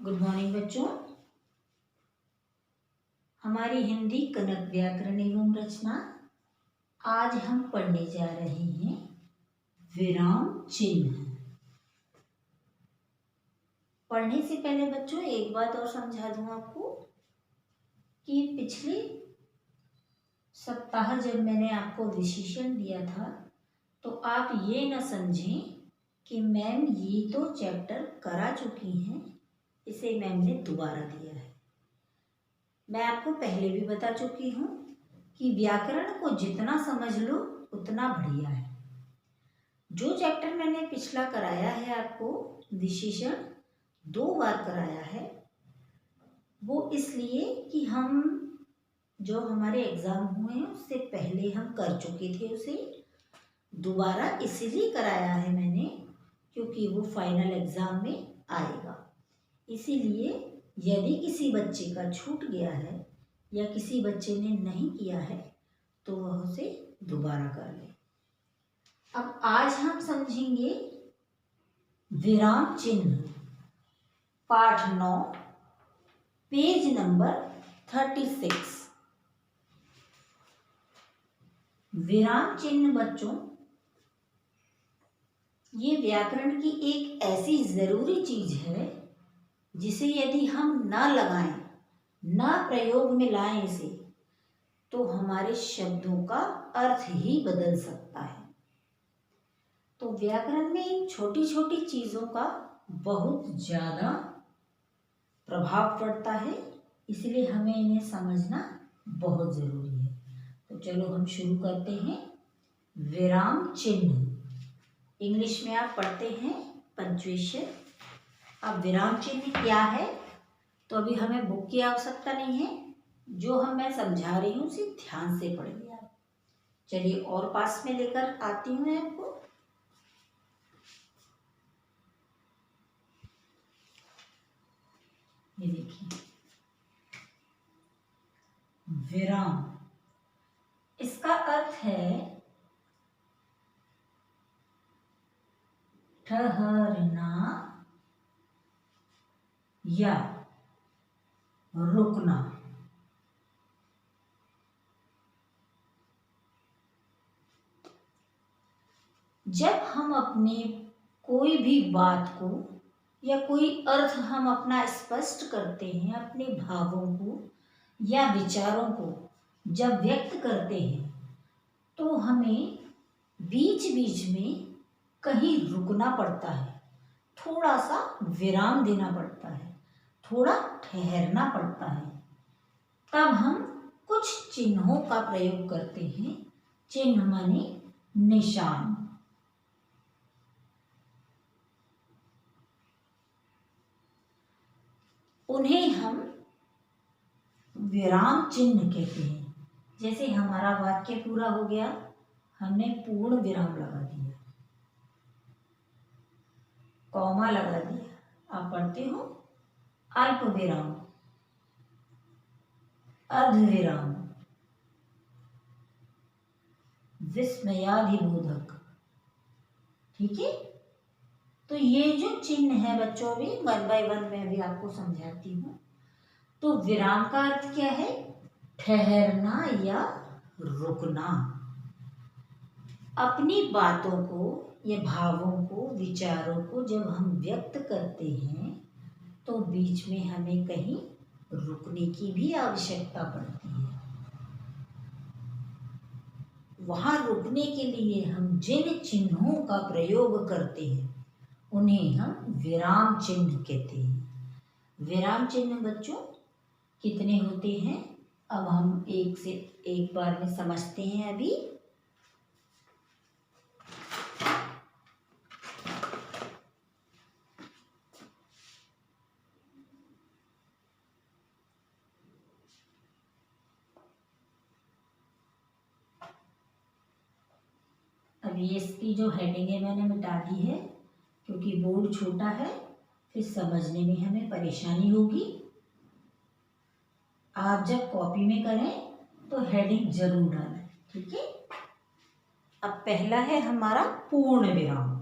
Good morning बच्चों। हमारी हिंदी कनक व्याकरण एवं रचना आज हम पढ़ने जा रहे हैं विराम चिन्ह। पढ़ने से पहले बच्चों एक बात और समझा दूं आपको कि पिछले सप्ताह जब मैंने आपको विशेषण दिया था तो आप ये न समझें कि मैम ये तो चैप्टर करा चुकी हैं, इसे मैम ने दोबारा दिया है। मैं आपको पहले भी बता चुकी हूँ कि व्याकरण को जितना समझ लो उतना बढ़िया है। जो चैप्टर मैंने पिछला कराया है आपको विशेषण 2 बार कराया है, वो इसलिए कि हम जो हमारे एग्ज़ाम हुए हैं उससे पहले हम कर चुके थे, उसे दोबारा इसीलिए कराया है मैंने क्योंकि वो फाइनल एग्ज़ाम में आएगा। इसीलिए यदि किसी बच्चे का छूट गया है या किसी बच्चे ने नहीं किया है तो वह उसे दोबारा कर ले। अब आज हम समझेंगे विराम चिन्ह, पाठ 9, पेज नंबर 36। विराम चिन्ह बच्चों ये व्याकरण की एक ऐसी ज़रूरी चीज़ है जिसे यदि हम ना लगाएं, ना प्रयोग में लाएं इसे, तो हमारे शब्दों का अर्थ ही बदल सकता है। तो व्याकरण में इन छोटी छोटी चीज़ों का बहुत ज़्यादा प्रभाव पड़ता है, इसलिए हमें इन्हें समझना बहुत ज़रूरी है। तो चलो हम शुरू करते हैं। विराम चिन्ह इंग्लिश में आप पढ़ते हैं पंक्चुएशन। अब विराम चिन्ह क्या है तो अभी हमें बुक की आवश्यकता नहीं है, जो मैं समझा रही हूँ उसे ध्यान से पढ़िए आप। चलिए और पास में लेकर आती हूँ मैं आपको। ये देखिए विराम, इसका अर्थ है ठहरना या रुकना। जब हम अपने कोई भी बात को या कोई अर्थ हम अपना स्पष्ट करते हैं, अपने भावों को या विचारों को जब व्यक्त करते हैं तो हमें बीच बीच में कहीं रुकना पड़ता है, थोड़ा सा विराम देना पड़ता है, थोड़ा ठहरना पड़ता है। तब हम कुछ चिन्हों का प्रयोग करते हैं। चिन्ह माने निशान। उन्हें हम विराम चिन्ह कहते हैं। जैसे हमारा वाक्य पूरा हो गया, हमने पूर्ण विराम लगा दिया, कॉमा लगा दिया। आप पढ़ते हो अल्प विराम, अर्ध विराम, विस्मयादिबोधक। ठीक है, तो ये जो चिन्ह है बच्चों भी 1 बाय 1 में अभी आपको समझाती हूँ। तो विराम का अर्थ क्या है? ठहरना या रुकना। अपनी बातों को या भावों को, विचारों को जब हम व्यक्त करते हैं तो बीच में हमें कहीं रुकने की भी आवश्यकता पड़ती है। वहां रुकने के लिए हम जिन चिन्हों का प्रयोग करते हैं उन्हें हम विराम चिन्ह कहते हैं। विराम चिन्ह बच्चों कितने होते हैं अब हम एक से एक बार में समझते हैं। अभी इसकी जो हेडिंग है मैंने मिटा दी है क्योंकि बोर्ड छोटा है, फिर समझने में हमें परेशानी होगी। आप जब कॉपी में करें तो हेडिंग जरूर डालें, ठीक है। अब पहला है हमारा पूर्ण विराम।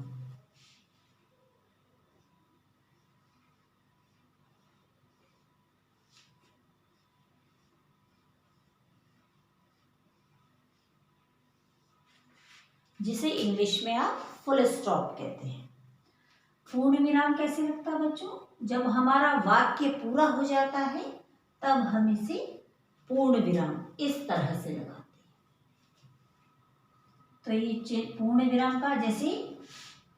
जिसे इंग्लिश में आप फुल स्टॉप कहते हैं। पूर्ण विराम कैसे लगता है बच्चों? जब हमारा वाक्य पूरा हो जाता है तब हम इसे पूर्ण विराम इस तरह से लगाते हैं। तो ये पूर्ण विराम का, जैसे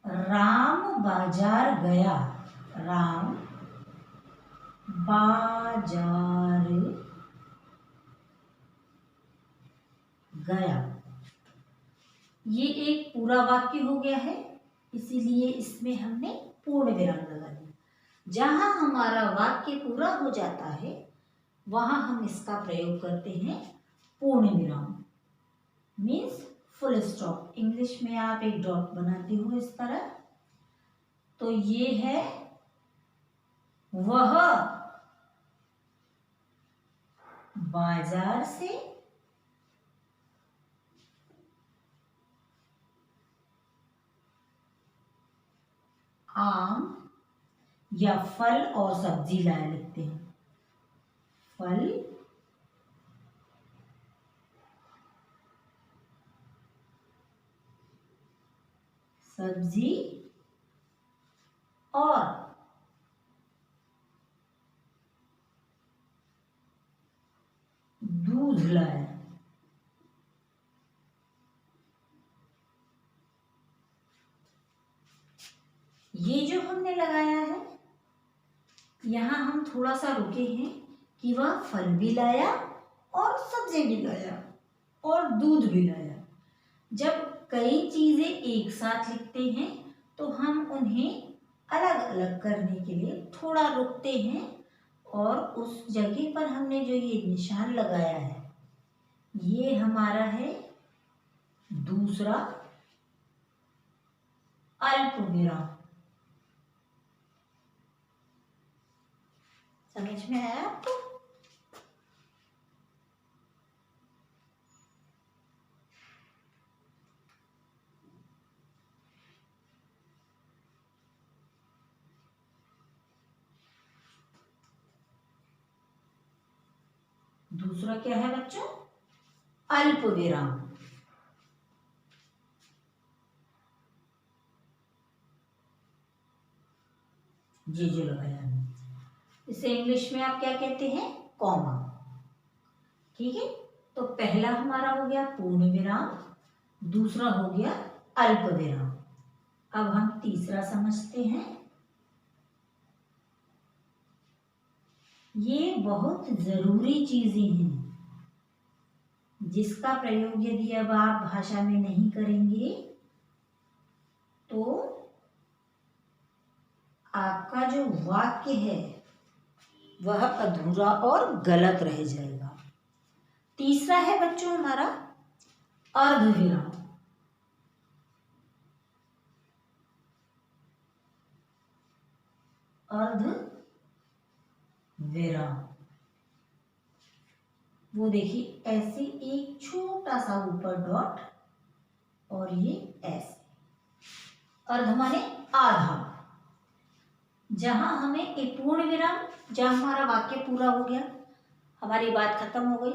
राम बाजार गया, राम बाजार गया, ये एक पूरा वाक्य हो गया है, इसीलिए इसमें हमने पूर्ण विराम लगा दिया। जहां हमारा वाक्य पूरा हो जाता है वहां हम इसका प्रयोग करते हैं पूर्ण विराम, मीन्स फुल स्टॉप। इंग्लिश में आप एक डॉट बनाते हो इस तरह। तो ये है वह बाजार से आम या फल और सब्जी लाया, लिखते हैं फल सब्जी और दूध लाया। ये जो हमने लगाया है, यहां हम थोड़ा सा रुके हैं कि वह फल भी लाया और सब्जी भी लाया और दूध भी लाया। जब कई चीजें एक साथ लिखते हैं तो हम उन्हें अलग अलग करने के लिए थोड़ा रुकते हैं, और उस जगह पर हमने जो ये निशान लगाया है ये हमारा है दूसरा अल्प विराम। समझ में आया आपको? दूसरा क्या है बच्चों? अल्प विराम। ये जो लगाया है इसे इंग्लिश में आप क्या कहते हैं? कॉमा। ठीक है, तो पहला हमारा हो गया पूर्ण विराम, दूसरा हो गया अल्प विराम। अब हम तीसरा समझते हैं। ये बहुत जरूरी चीजें हैं जिसका प्रयोग यदि अब आप भाषा में नहीं करेंगे तो आपका जो वाक्य है वह अधूरा और गलत रह जाएगा। तीसरा है बच्चों हमारा अर्धविराम। अर्धविराम वो देखिए ऐसे एक छोटा सा ऊपर डॉट और ये ऐसे। अर्ध माने आधा। जहां हमें एक पूर्ण विराम, जहां हमारा वाक्य पूरा हो गया, हमारी बात खत्म हो गई,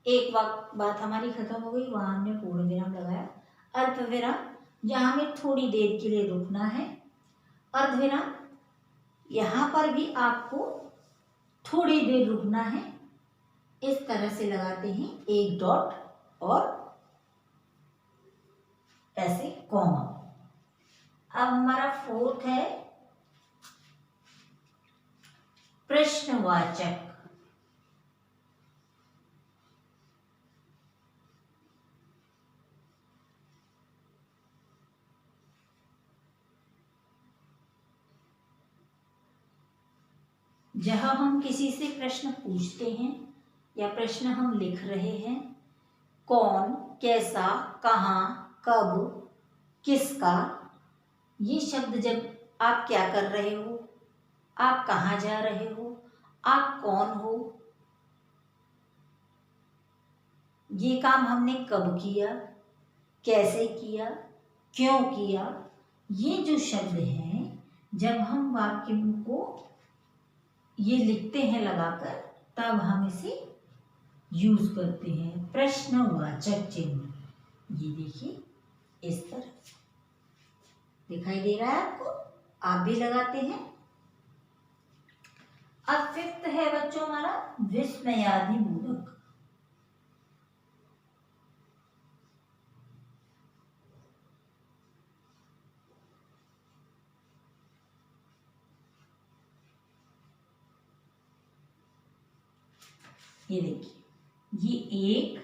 एक बात हमारी खत्म हो गई, वहां हमने पूर्ण विराम लगाया। अल्प विराम जहां हमें थोड़ी देर के लिए रुकना है। अर्धविराम यहां पर भी आपको थोड़ी देर रुकना है। इस तरह से लगाते हैं एक डॉट और ऐसे कॉमा। अब हमारा फोर्थ है प्रश्नवाचक। जहां हम किसी से प्रश्न पूछते हैं या प्रश्न हम लिख रहे हैं, कौन, कैसा, कहाँ, कब, किसका, ये शब्द जब आप क्या कर रहे हो, आप कहाँ जा रहे हो, आप कौन हो, ये काम हमने कब किया, कैसे किया, क्यों किया, ये जो शब्द हैं जब हम वाक्य को ये लिखते हैं लगाकर तब हम इसे यूज करते हैं प्रश्नवाचक चिन्ह। ये देखिए इस तरह दिखाई दे रहा है आपको, आप भी लगाते हैं। अब फिफ्थ है बच्चों हमारा विस्मयादिबोधक। ये देखिए, ये एक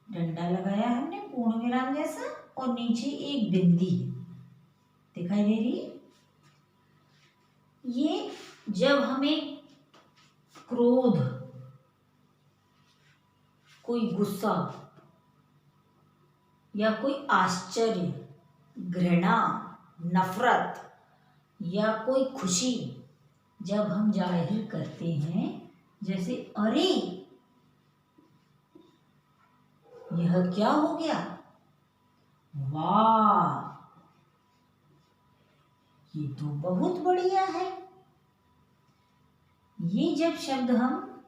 डंडा लगाया हमने पूर्ण विराम जैसा और नीचे एक बिंदी है, दिखाई दे रही है। ये जब हमें क्रोध, कोई गुस्सा या कोई आश्चर्य, घृणा, नफरत या कोई खुशी जब हम जाहिर करते हैं, जैसे अरे यह क्या हो गया, वाह ये तो बहुत बढ़िया है। ये जब शब्द हम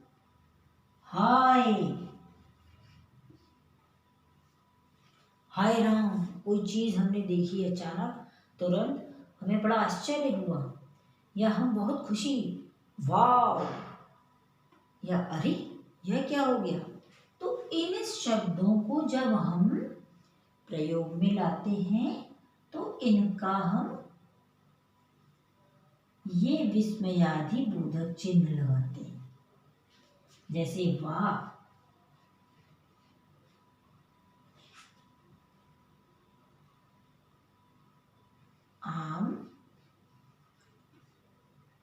हाय, हाय राम, कोई चीज हमने देखी अचानक, तुरंत हमें बड़ा आश्चर्य हुआ, या हम बहुत खुशी, वाह, या अरे यह क्या हो गया, तो इन शब्दों को जब हम प्रयोग में लाते हैं तो इनका हम ये विस्मयादिबोधक चिन्ह लगाते हैं। जैसे वाह, आम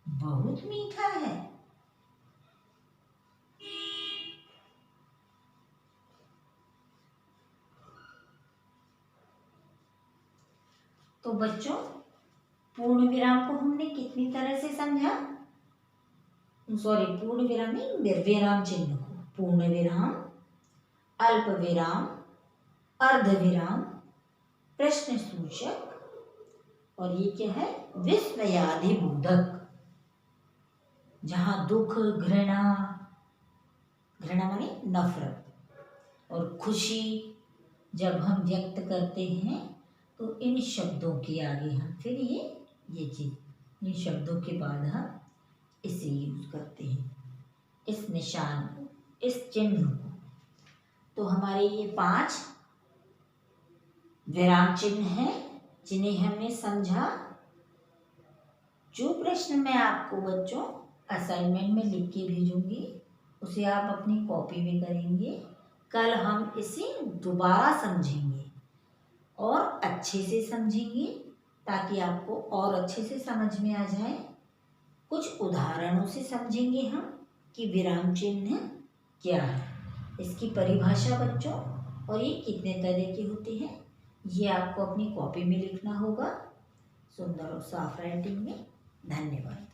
बहुत मीठा है। तो बच्चों, पूर्ण विराम को हमने कितनी तरह से समझा, सॉरी पूर्ण विराम नहीं, विराम चिन्ह को पूर्ण विराम, अल्प विराम, अर्ध विराम, प्रश्न सूचक, और ये क्या है, विस्मयादिबोधक। जहां दुख, घृणा, घृणा माने नफरत, और खुशी जब हम व्यक्त करते हैं तो इन शब्दों के आगे हम फिर ये चीज, इन शब्दों के बाद हम इसे यूज करते हैं, इस निशान को, इस चिन्ह को। तो हमारे ये 5 विराम चिन्ह हैं जिन्हें हमने समझा। जो प्रश्न मैं आपको बच्चों असाइनमेंट में लिख के भेजूंगी उसे आप अपनी कॉपी में करेंगे। कल हम इसे दोबारा समझेंगे और अच्छे से समझेंगे ताकि आपको और अच्छे से समझ में आ जाए। कुछ उदाहरणों से समझेंगे हम कि विराम चिन्ह क्या है, इसकी परिभाषा बच्चों, और ये कितने तरह के होते हैं, ये आपको अपनी कॉपी में लिखना होगा सुंदर और साफ राइटिंग में। धन्यवाद।